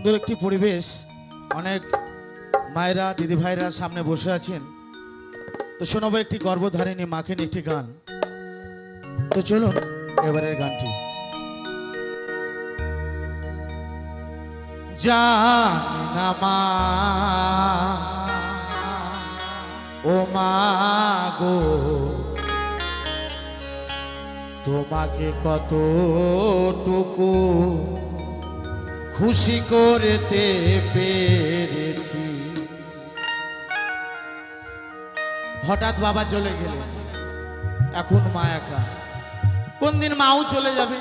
সুন্দর একটি পরিবেশ, অনেক মায়েরা দিদি ভাইরা সামনে বসে আছেন। তো শোনাবো একটি গর্ভধারিণী মাকে নিয়ে একটি গান। তো চলুন এবারের গানটি। জানি না মা, ও মা গো, তোমাকে কতটুকু খুশি করতে পেরেছি। হঠাৎ বাবা চলে গেলে, এখন মা একা। কোন দিন মাও চলে যাবে।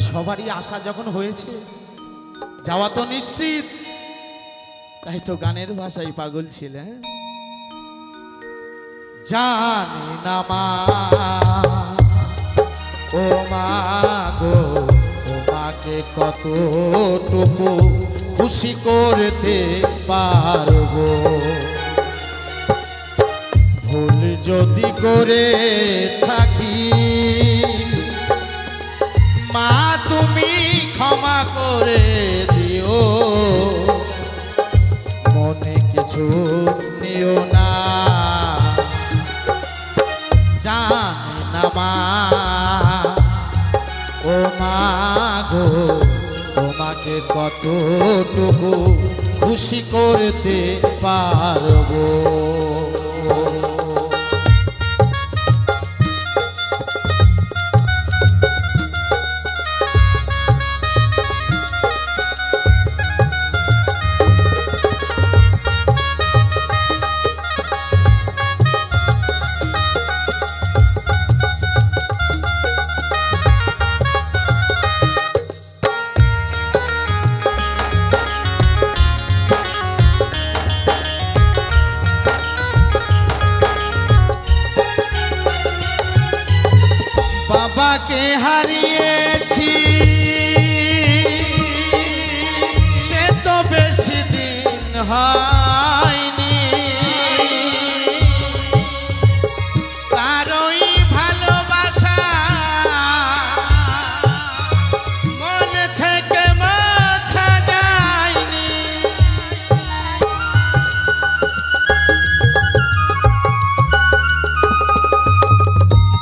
সবারই আশা যখন হয়েছে, যাওয়া তো নিশ্চিত। তাই তো গানের ভাষায় পাগল ছিলে। জানি না মা, ও মা গো, তোমাকে কতটুকু খুশি করতে পারবো। ভুল যদি করে থাকি মা, তুমি ক্ষমা করে দিও। মনে কিছু নিও না। জানি না মা, ও মা গো, তোমাকে কতটুকু খুশি করতে পারবো। বাবাকে হারিয়েছি, সে তো বেশি দিন হয়নি। তারই ভালোবাসা মন থেকে মোছা যায়নি।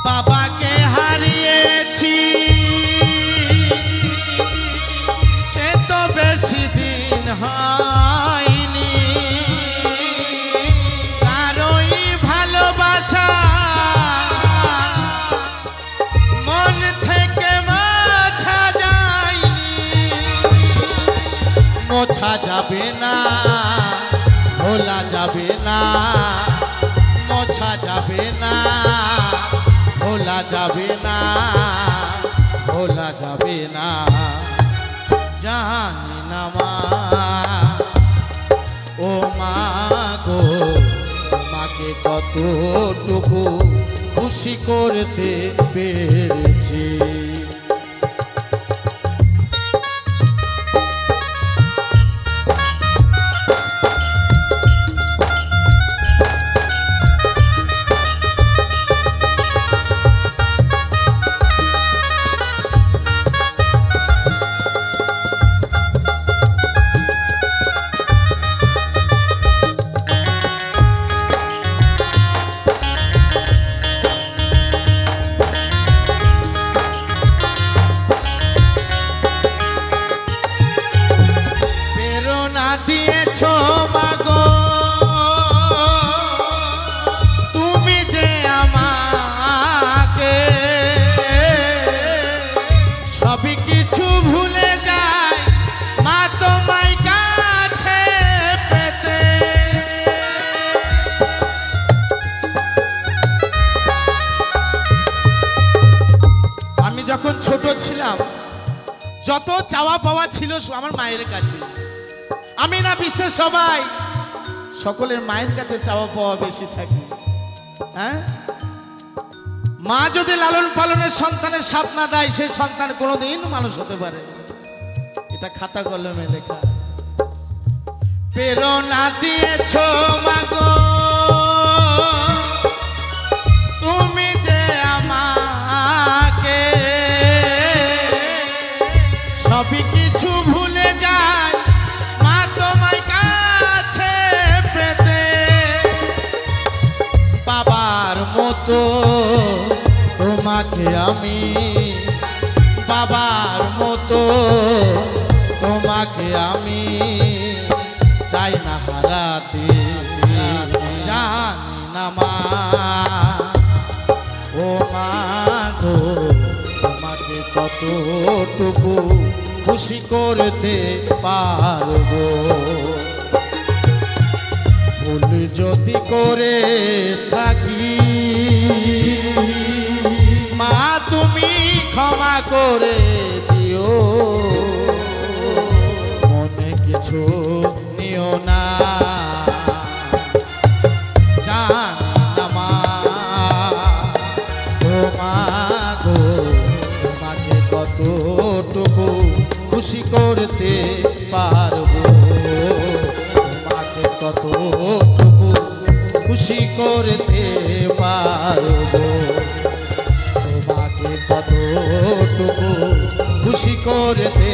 বাবাকে হারিয়েছি, সে তো বেশি দিন হয়নি। তারই ভালোবাসা মন থেকে মোছা যায়নি। মোছা যাবে না, ভোলা যাবে না। মোছা যাবে না, ভোলা যাবে না, ভোলা যাবে না। জানি না মা, ও মা গো, তোমাকে কতটুকু খুশি করতে পেরেছি। দিয়েছো মাগো, তুমি যে আমাকে সবই কিছু ভুলে যায় মা তোমায় কাছে পেতে। আমি যখন ছোট ছিলাম, যত চাওয়া পাওয়া ছিল আমার মায়ের কাছে। আমি না বিশ্বের সবাই, সকলের মায়ের কাছে চাওয়া পাওয়া বেশি থাকে। হ্যাঁ, মা যদি লালন পালনের সন্তানের সাথ না দেয়, সেই সন্তান কোনোদিন মানুষ হতে পারে। এটা খাতা কলমে লেখা। প্রেরণা দিয়েছো মাগো, তুমি যে আমাকে সবই কিছু বাবার মতো তোমাকে আমি, বাবার মতো তোমাকে আমি চাই না হারাতে, জানি না মা ও মা গো তোমাকে কতটুকু খুশি করতে পারবো। ভুল যদি করে থাকি মা তুমি ক্ষমা করে দিও, মনে কিছু নিও না, জানি না মা ও মা গো তোমাকে কতটুকু খুশি করতে পারবো, তোমাকে কতটুকু খুশি করতে পারবো, তোমাকে কতটুকু খুশি করতে